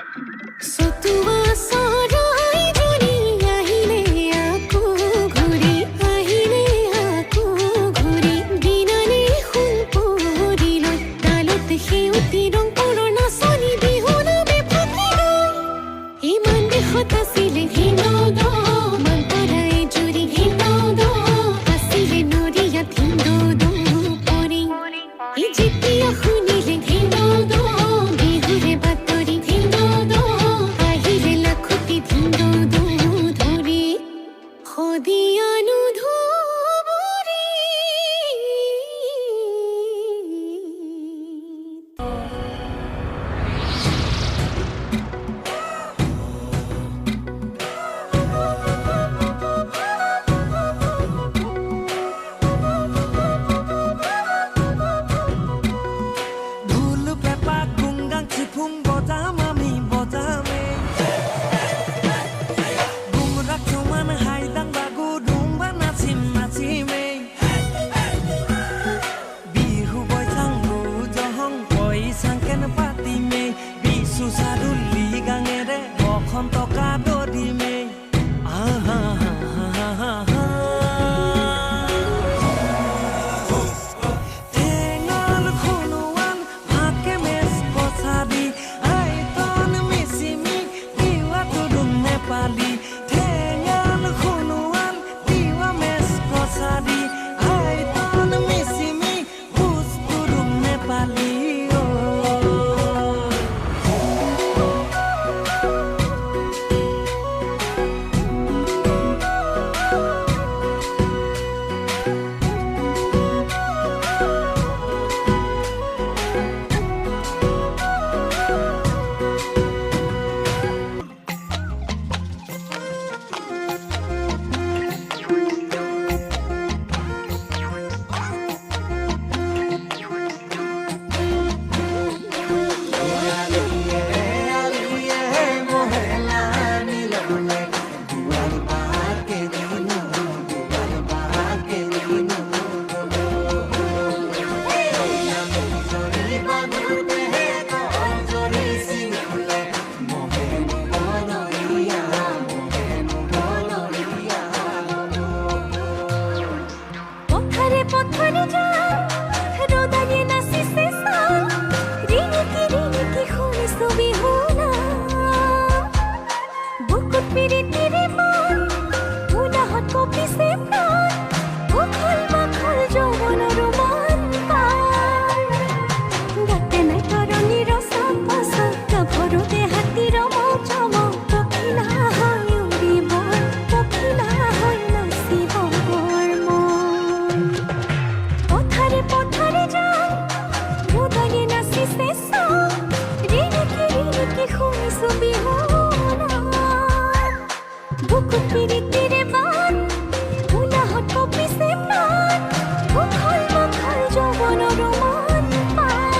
सतुआ साराई जुरी আহিলে আকো ঘুৰি আহিলে আকো ঘুৰি দিনানি ফুল পৰিল তালত সেউতি ৰং পুৰণা চনি বিহুনা বেফাকি গৈ ইমান দেশত আছিলে হিন্দোদ মান পৰাই জুৰি হিন্দোদ আছিলে নৰিয়া হিন্দোদ পৰি ই যেতিয়া শুনিলে হিন্দোদ বিহুৰে বাতৰি হিন্দোদ আহিলে লাখতি হিন্দোদ ধৰি সদিয়ানো ধুবুৰী ঢোল পেঁপা গুংগাং চিফুং বজাম আমি বজামে গুমরাক সমান হাইদাং বাগু ডুম্বা নাচিম নাচিমে বিহু বৈচাং জহং পইচাংকেন পাতিমে বিচু চাদুলি গাঙেৰে বসন্ত কাদদিমে আহা ঠেঙাল খুনুৱান ভাকে মেচ কচাদি আইতন মিচিমি তিৱা তুডুম নেপালী ঠেঙাল খুনুৱান তিৱা মেচ কচাদি আইতন মিচিমি ভোজ তুডুম নেপালী পথাৰে পথাৰে যাও ৰোদায়ে নাচিছে চাও ৰিণিকি শুনিছো বিহুনা বুকুত পিৰিতিৰে মন উলাহত কঁপিছে প্ৰাণ উখল মাখল যৌৱনৰ মন পাৰ গাতে নাই তৰণিৰ চাপ ভৰোতে হাতীৰ মজম পখিলা হৈ উৰিব পখিলা হৈ নাচিব মোৰ মন পথাৰে পথাৰে যাও ৰোদায়ে নাচিছে চাও ৰিণিকি শুনিছো বিহুনা বুকুত পিৰিতিৰে বান উলাহত কঁপিছে প্ৰাণ উখল মাখল যৌৱনৰ মন পাৰ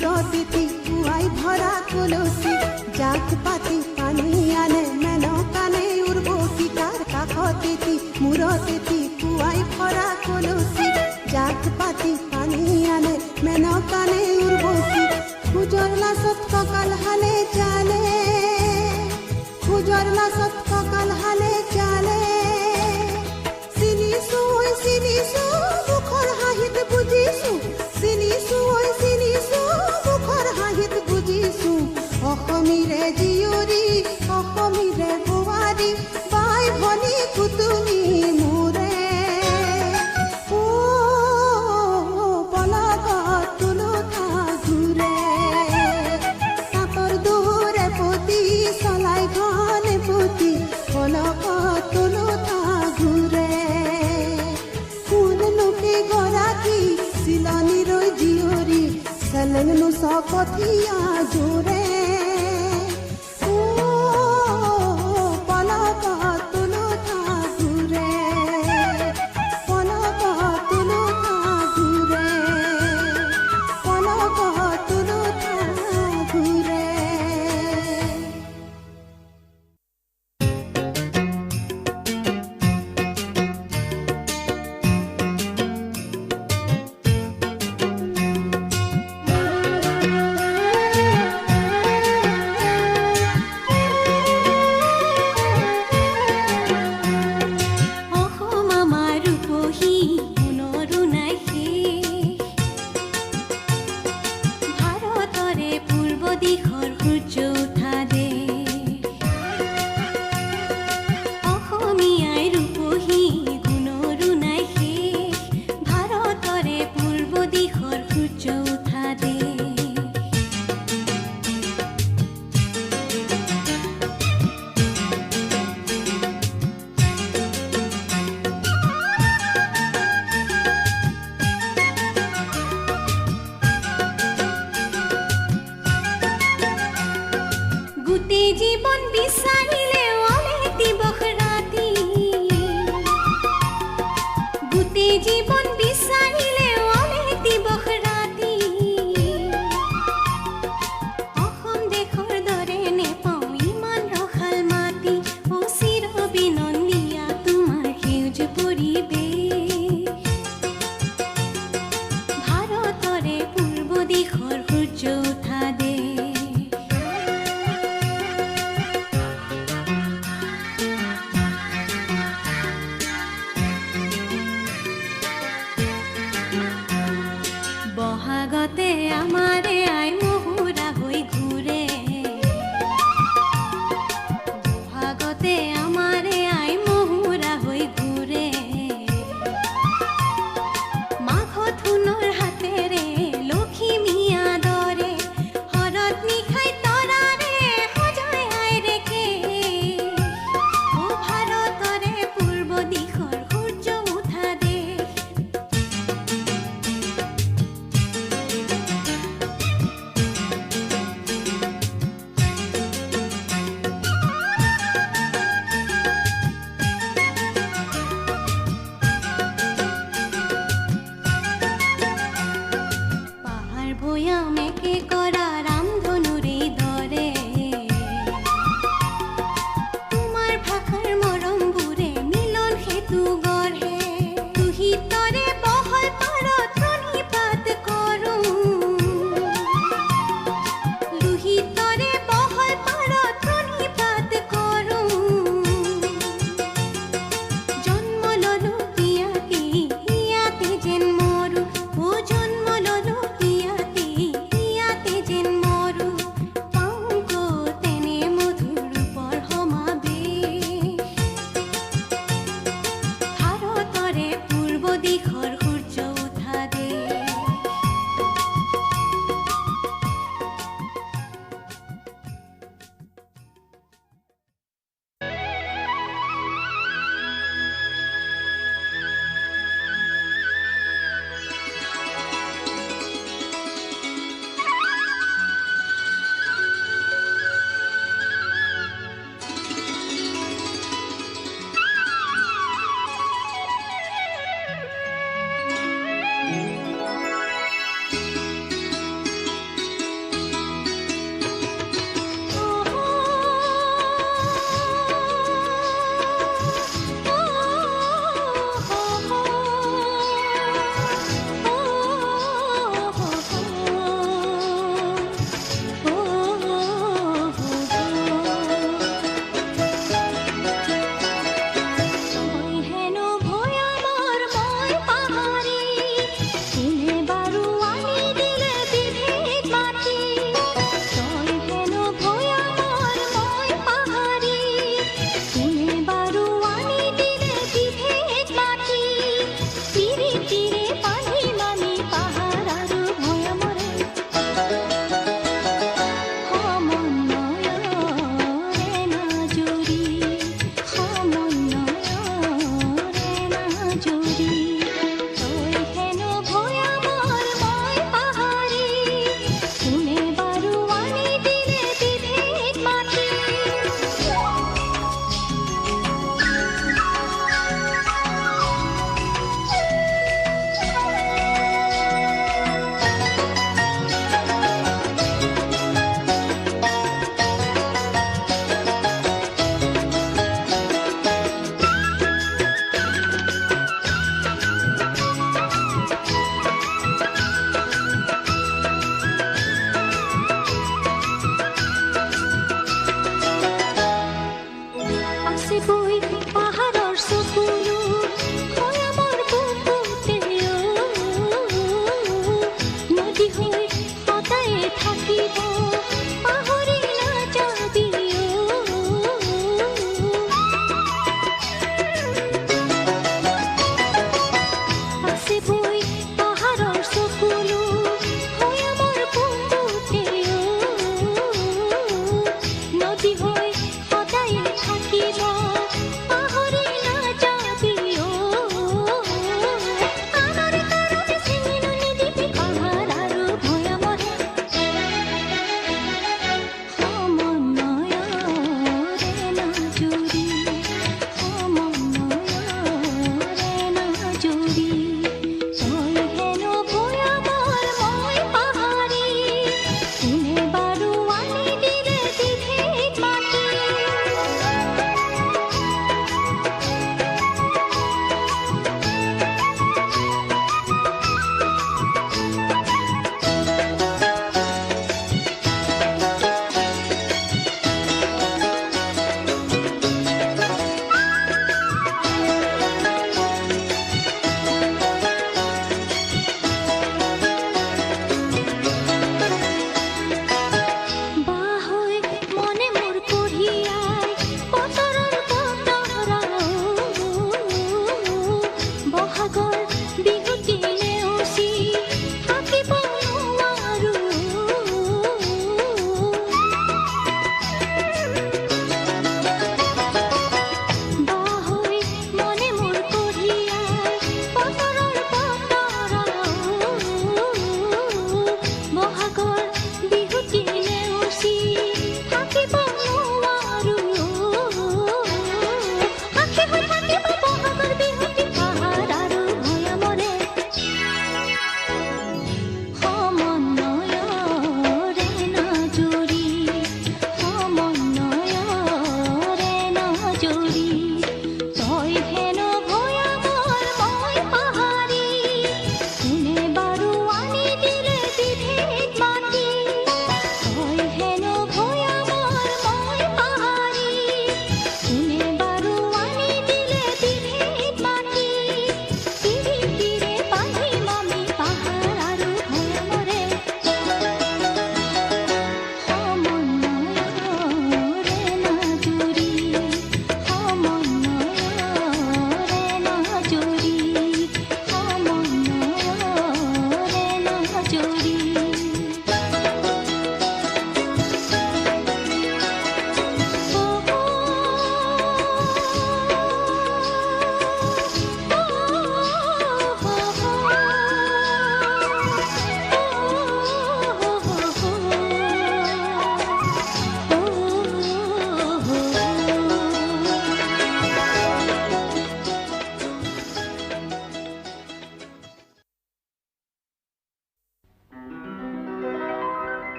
মূৰতেতি পুৱাই ভৰা কলচি জাক পাতি পানী আনে মেনকানে উৰ্বশী তাৰ কাষতেতি মূৰতেতি পুৱাই ভৰা কলচি জাক পাতি পানী আনে মেনকানে উৰ্বশী খোজৰ লাচত কঁকাল হালে জালে খোজৰ লাচত কঁকাল হালে জালে চিনিছো মুখৰ হাঁহিত বুজিছো চিনিছো মুখৰ হাঁহিত বুজিছো অসমীৰে জীয়ৰী অসমীৰে বোৱাৰী বাই ভনী কুতুমী মোৰে অ পলকত তুলুঠা ঘূৰে তাঁতৰ দূৰে পতি চলাই ঘনে পতি পলকত তুলুঠা ঘূৰে কোন লোকে গৰাকী চিলনীৰ জীয়ৰী চেলেংনো চকঠীয়া জোৰে অ পলকত তুলুঠা ঘূৰে পলকত তুলুঠা ঘূৰে পলকত তুলুঠা ঘূৰে অসম আমাৰ ৰূপহী সোণৰো নাই শেষ ভাৰতৰে পূৰ্ব দিশৰ সূৰ্য উঠা দেশ অসমীয়াই ৰূপহী গুণৰো নাই শেষ ভাৰতৰে পূৰ্ব দিশৰ সূৰ্য উঠা দেশ গোটেই জীৱন বিচাৰিলে অলে দিবস ৰাতি গোটেই জীৱন বিচাৰিলে অলে দিবস ৰাতি অসম দেশৰ দৰে নেপাওঁ ইমান ৰসাল মাটি অ চিৰ বিনন্দীয়া তোমাৰ সেউজ পৰিৱেশ ভাৰতৰে পূৰ্ব দিশৰ সূৰ্য উঠা দেশ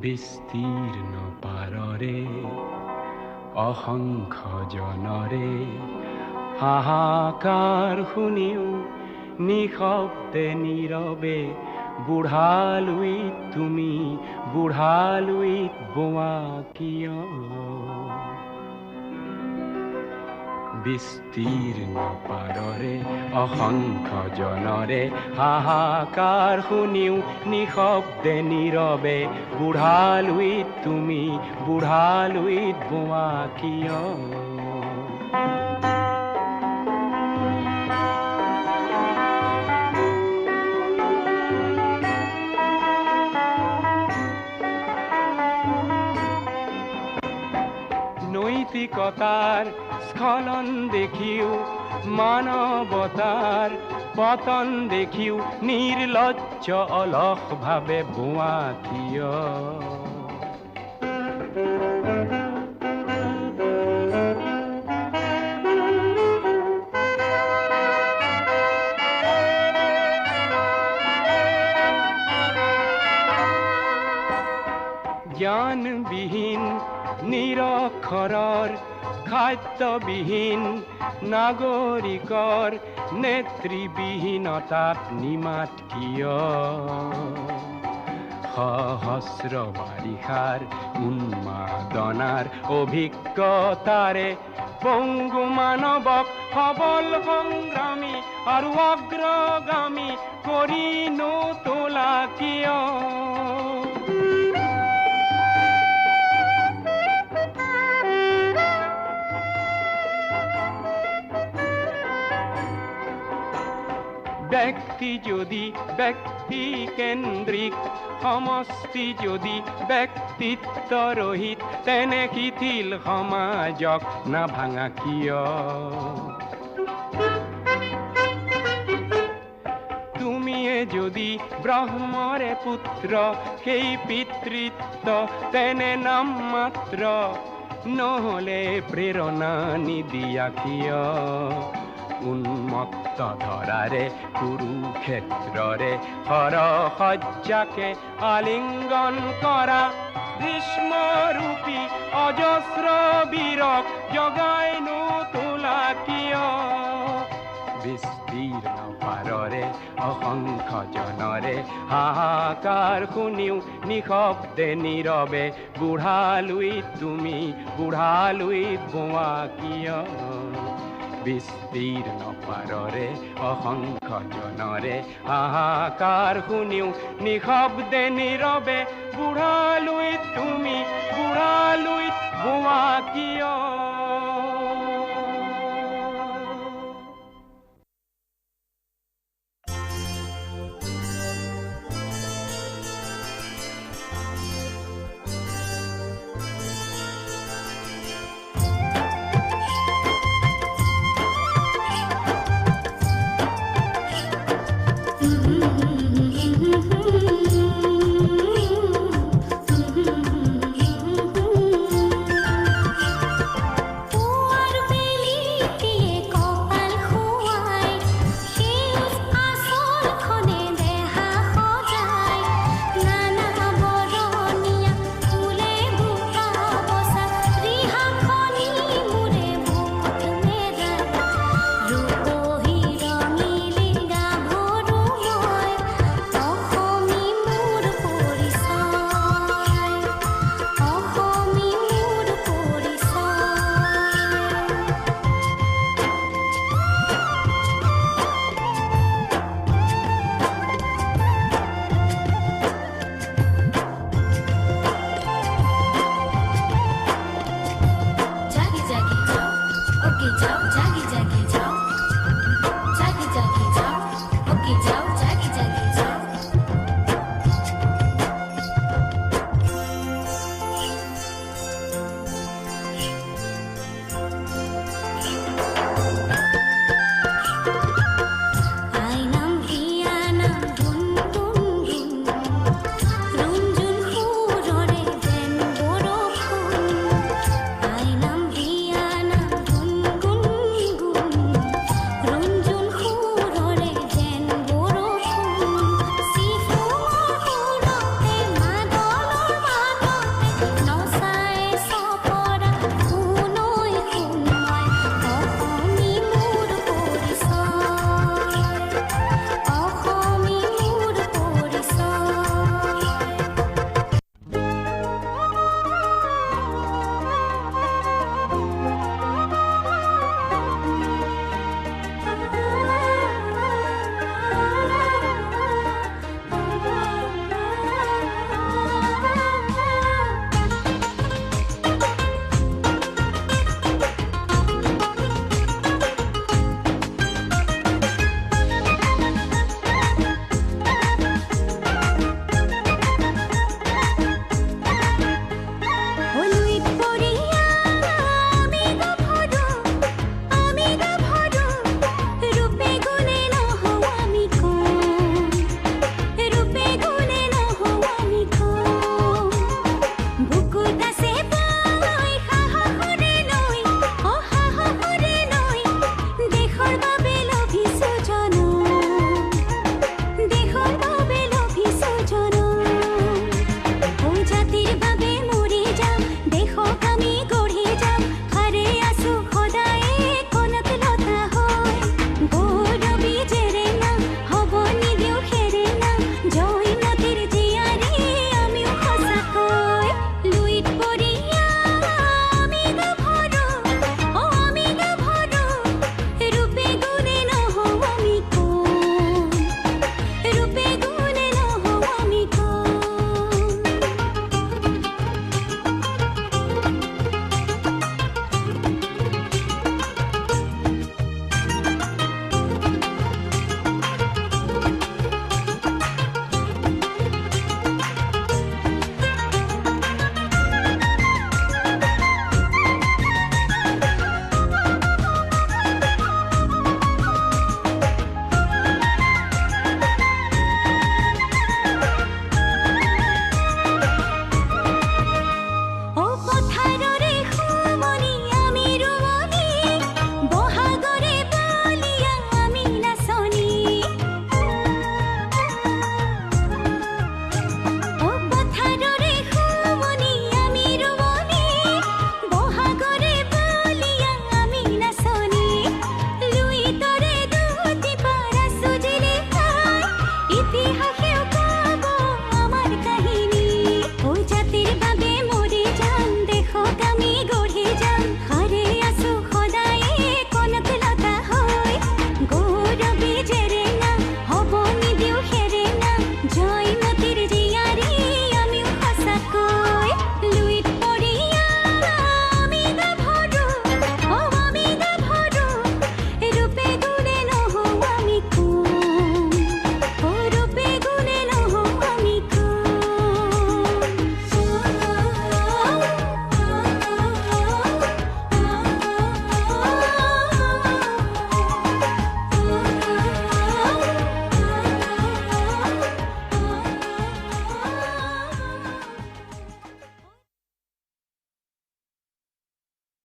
বিস্তীৰ্ণ পাৰৰে অসংখ্য জনৰে হাহাকাৰ শুনিও নিশব্দে নীৰৱে বুঢ়ালুইত তুমি বুঢ়ালুইত বোৱা কিয় বিস্তীৰ্ণ পাৰৰে অসংখ্য জনৰে হাহাকাৰ শুনিও নিশব্দে নীৰৱে বুঢ়ালুইত তুমি বুঢ়ালুইত বোৱা কিয় নৈতিকতাৰ স্খলন দেখিও মানৱতাৰ পতন দেখিও নিৰ্লজ্জ অলস ভাৱে বোৱা কিয় জ্ঞানবিহীন নিৰক্ষৰৰ খাদ্যবিহীন নাগৰিকৰ নেতৃবিহীনতাত নিমাত কিয় সহস্ৰ বাৰিষাৰ উন্মাদনাৰ অভিজ্ঞতাৰে পংগু মানৱক সবল সংগ্ৰামী আৰু অগ্ৰগামী কৰি নোতোলা কিয় ব্যক্তি যদি ব্যক্তি কেন্দ্ৰিক সমষ্টি যদি ব্যক্তিত্ব ৰহিত তেনে শিথিল সমাজক নাভাঙা কিয় তুমিয়ে যদি ব্ৰহ্মৰে পুত্ৰ সেই পিতৃত্ব তেনে নাম মাত্ৰ নহলে প্ৰেৰণা নিদিয়া কিয় উন্মত্ত ধৰাৰে কুৰুক্ষেত্ৰৰে হৰসজ্জাকে আলিংগন কৰা ভীষ্মৰূপী অজস্ৰ বীৰক জগাই নোতোলা কিয় বিস্তীৰ্ণ পাৰৰে অসংখ্য জনৰে হাহাকাৰ শুনিও নিশব্দে নীৰৱে বুঢ়ালুইত তুমি বুঢ়ালুইত বোৱা কিয় বিস্তীৰ্ণ পাৰৰে অসংখ্য জনৰে হাহাকাৰ শুনিও নিশব্দে নীৰৱে বুঢ়ালুইত তুমি বুঢ়ালুইত বোৱা কিয়